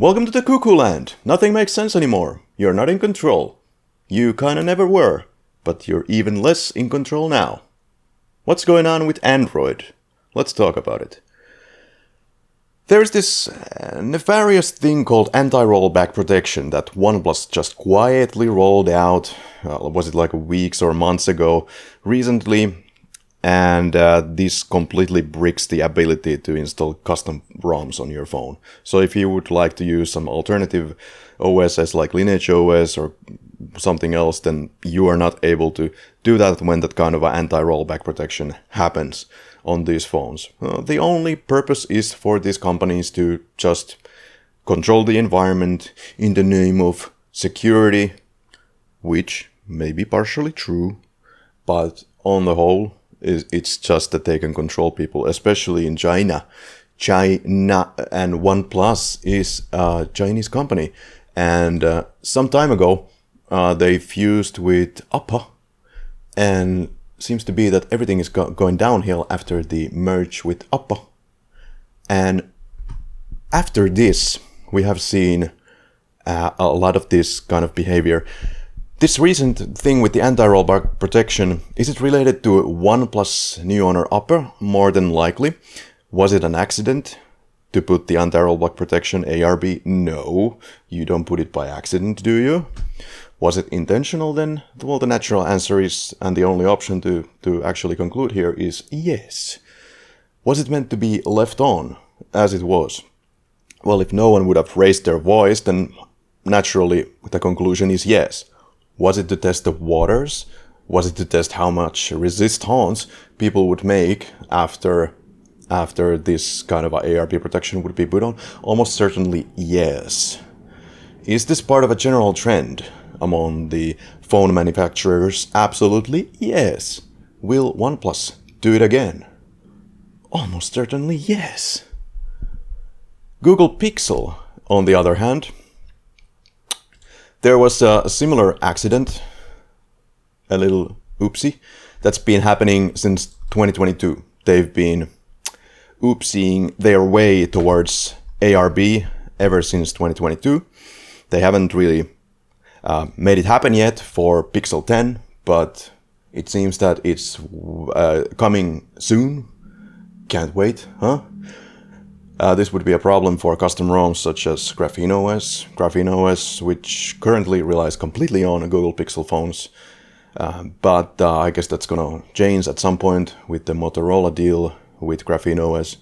Welcome to the cuckoo land. Nothing makes sense anymore. You're not in control. You kinda never were, but you're even less in control now. What's going on with Android? Let's talk about it. There's this nefarious thing called Anti-Rollback Protection that OnePlus just quietly rolled out, was it like weeks or months ago, recently, and this completely bricks the ability to install custom ROMs on your phone. So if you would like to use some alternative OSs like Lineage OS or something else, then you are not able to do that when that kind of anti-rollback protection happens on these phones. The only purpose is for these companies to just control the environment in the name of security, which may be partially true, but on the whole, it's just that they can control people, especially in China. China and OnePlus is a Chinese company, and some time ago they fused with Oppo, and seems to be that everything is going downhill after the merge with Oppo. And after this, we have seen a lot of this kind of behavior. This recent thing with the anti-rollback protection, is it related to OnePlus new owner Oppo? More than likely. Was it an accident to put the anti-rollback protection ARB? No, you don't put it by accident, do you? Was it intentional then? Well, the natural answer is, and the only option to actually conclude here is yes. Was it meant to be left on, as it was? Well, if no one would have raised their voice, then naturally the conclusion is yes. Was it to test the waters? Was it to test how much resistance people would make after this kind of ARP protection would be put on? Almost certainly yes. Is this part of a general trend among the phone manufacturers? Absolutely yes. Will OnePlus do it again? Almost certainly yes. Google Pixel, on the other hand, there was a similar accident, a little oopsie, that's been happening since 2022. They've been oopsieing their way towards ARB ever since 2022. They haven't really made it happen yet for Pixel 10, but it seems that it's coming soon. Can't wait, huh? This would be a problem for custom ROMs such as Graphene OS, which currently relies completely on Google Pixel phones. But I guess that's gonna change at some point with the Motorola deal with Graphene OS.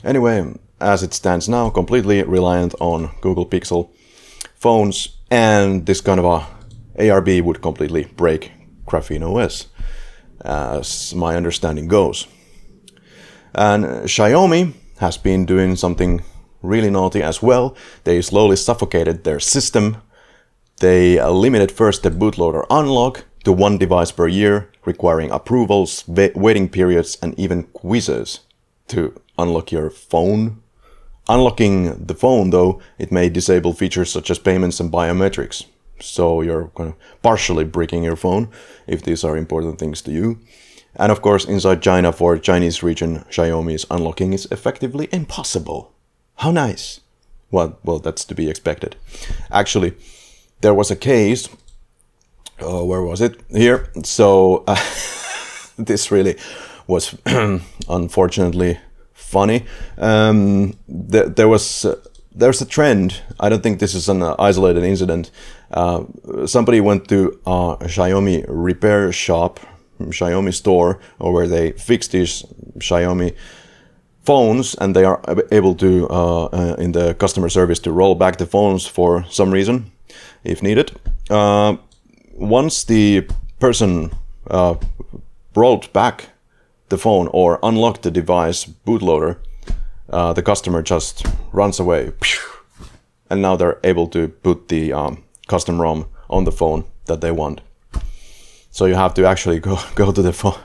Anyway, as it stands now, completely reliant on Google Pixel phones, and this kind of a ARB would completely break Graphene OS, as my understanding goes. And Xiaomi has been doing something really naughty as well. They slowly suffocated their system. They limited first the bootloader unlock to one device per year, requiring approvals, waiting periods, and even quizzes to unlock your phone. Unlocking the phone, though, it may disable features such as payments and biometrics. So you're kind of partially bricking your phone if these are important things to you. And of course, inside China, for Chinese region, Xiaomi's unlocking is effectively impossible. How nice. Well, that's to be expected. Actually, there was a case. Where was it? Here. So this really was unfortunately funny. There's a trend. I don't think this is an isolated incident. Somebody went to a Xiaomi repair shop, Xiaomi store, or where they fix these Xiaomi phones, and they are able to in the customer service to roll back the phones for some reason if needed. Once the person rolled back the phone or unlocked the device bootloader, the customer just runs away, and now they're able to put the custom ROM on the phone that they want. So you have to actually go to the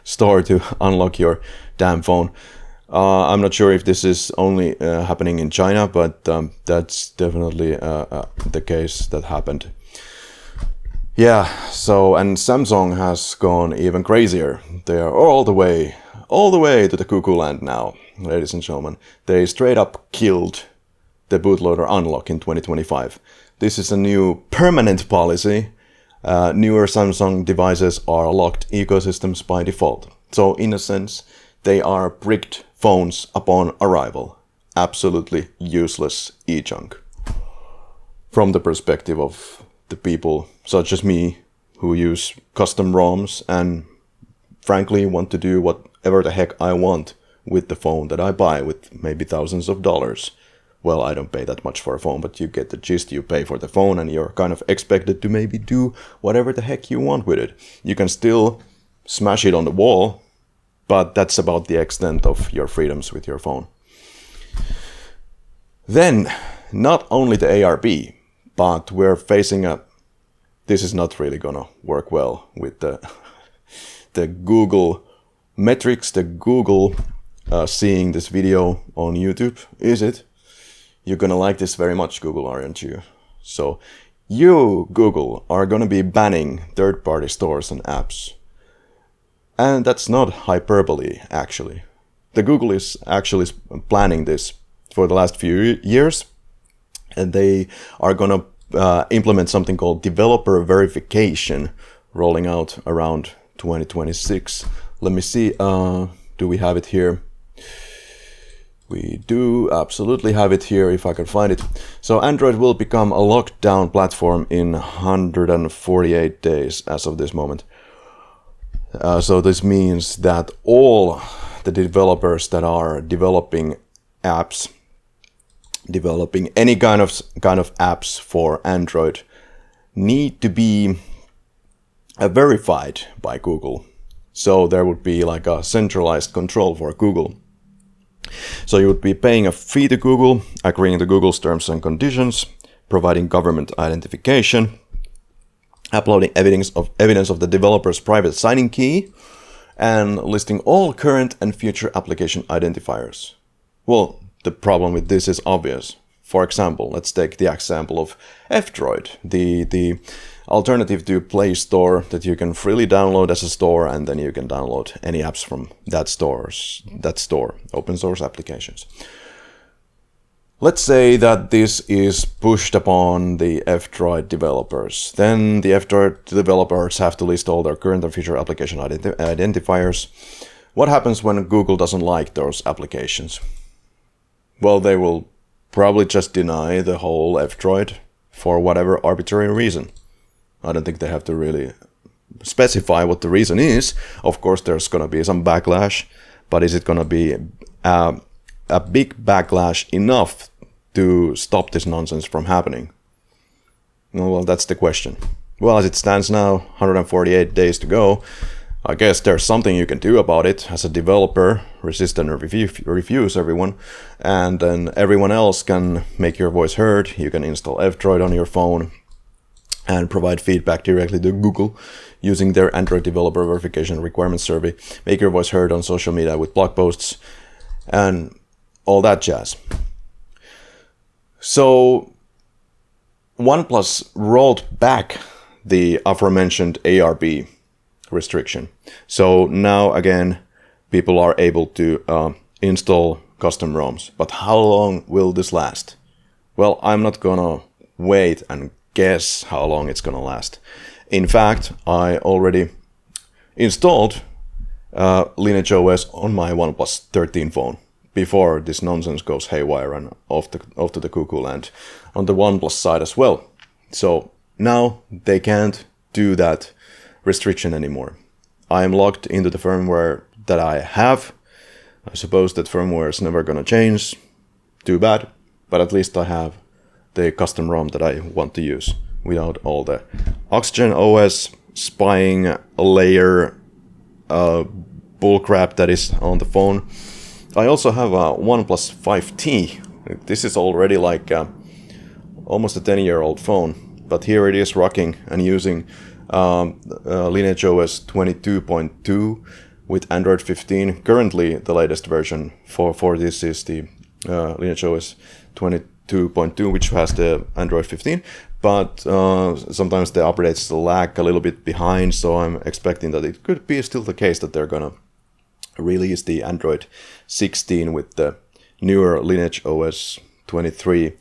store to unlock your damn phone. I'm not sure if this is only happening in China, but that's definitely the case that happened. Yeah, so, and Samsung has gone even crazier. They are all the way to the cuckoo land now, ladies and gentlemen. They straight up killed the bootloader unlock in 2025. This is a new permanent policy. Newer Samsung devices are locked ecosystems by default. So in a sense, they are bricked phones upon arrival. Absolutely useless e-junk. From the perspective of the people such as me who use custom ROMs and frankly want to do whatever the heck I want with the phone that I buy with maybe thousands of dollars. Well, I don't pay that much for a phone, but you get the gist. You pay for the phone and you're kind of expected to maybe do whatever the heck you want with it. You can still smash it on the wall, but that's about the extent of your freedoms with your phone. Then, not only the ARB, but we're facing this is not really gonna work well with the Google metrics, the Google seeing this video on YouTube, is it? You're gonna like this very much, Google, aren't you? So, you, Google, are gonna be banning third-party stores and apps. And that's not hyperbole, actually. The Google is actually planning this for the last few years, and they are gonna implement something called developer verification, rolling out around 2026. Let me see, do we have it here? We do absolutely have it here, if I can find it. So Android will become a locked down platform in 148 days as of this moment. So this means that all the developers that are developing apps, developing any kind of apps for Android, need to be verified by Google. So there would be like a centralized control for Google. So you would be paying a fee to Google, agreeing to Google's terms and conditions, providing government identification, uploading evidence of the developer's private signing key, and listing all current and future application identifiers. Well, the problem with this is obvious. For example, let's take the example of F-Droid, the alternative to Play Store that you can freely download as a store, and then you can download any apps from that store, open source applications. Let's say that this is pushed upon the F-Droid developers. Then the F-Droid developers have to list all their current and future application identifiers. What happens when Google doesn't like those applications? Well, they will probably just deny the whole F-Droid for whatever arbitrary reason. I don't think they have to really specify what the reason is. Of course, there's going to be some backlash, but is it going to be a big backlash enough to stop this nonsense from happening? Well, that's the question. Well, as it stands now, 148 days to go, I guess there's something you can do about it as a developer, resist and refuse everyone, and then everyone else can make your voice heard. You can install F-Droid on your phone and provide feedback directly to Google using their Android Developer Verification Requirements Survey, make your voice heard on social media with blog posts, and all that jazz. So OnePlus rolled back the aforementioned ARB restriction. So now again, people are able to install custom ROMs. But how long will this last? Well, I'm not gonna wait and guess how long it's gonna last. In fact, I already installed Lineage OS on my OnePlus 13 phone before this nonsense goes haywire and off to the cuckoo land on the OnePlus side as well. So now they can't do that restriction anymore. I am locked into the firmware that I have. I suppose that firmware is never gonna change. Too bad, but at least I have the custom ROM that I want to use without all the Oxygen OS spying layer bullcrap that is on the phone. I also have a OnePlus 5T. This is already like almost a 10-year-old phone, but here it is rocking and using Lineage OS 22.2 with Android 15. Currently, the latest version for this is the Lineage OS 22.2, which has the Android 15. But sometimes the updates lag a little bit behind, so I'm expecting that it could be still the case that they're gonna release the Android 16 with the newer Lineage OS 2023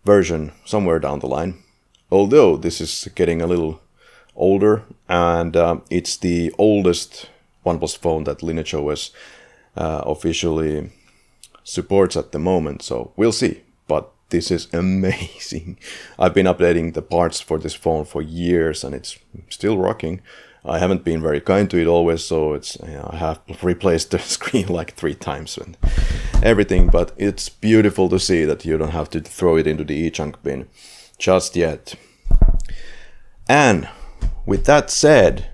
version somewhere down the line. Although this is getting a little older, and it's the oldest OnePlus phone that Lineage OS officially supports at the moment, so we'll see. But this is amazing. I've been updating the parts for this phone for years and it's still rocking. I haven't been very kind to it always, so I have replaced the screen like 3 times and everything, but it's beautiful to see that you don't have to throw it into the e-junk bin just yet. And with that said,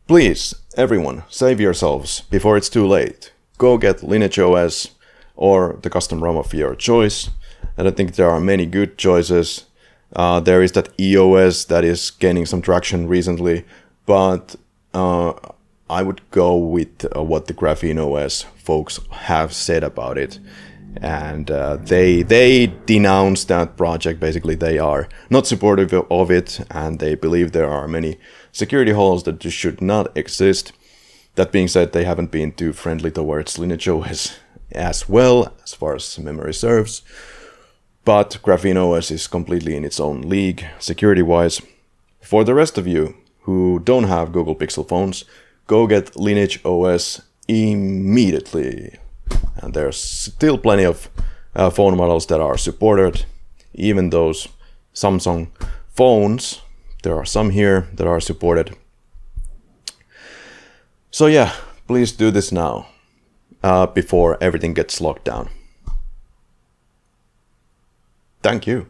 please, everyone, save yourselves before it's too late. Go get Lineage OS or the custom ROM of your choice. And I think there are many good choices. There is that EOS that is gaining some traction recently, but I would go with what the Graphene OS folks have said about it. And they denounce that project. Basically, they are not supportive of it, and they believe there are many security holes that just should not exist. That being said, they haven't been too friendly towards Lineage OS as well, as far as memory serves. But Graphene OS is completely in its own league, security-wise. For the rest of you who don't have Google Pixel phones, go get Lineage OS immediately. And there's still plenty of phone models that are supported. Even those Samsung phones, there are some here that are supported. So yeah, please do this now, before everything gets locked down. Thank you.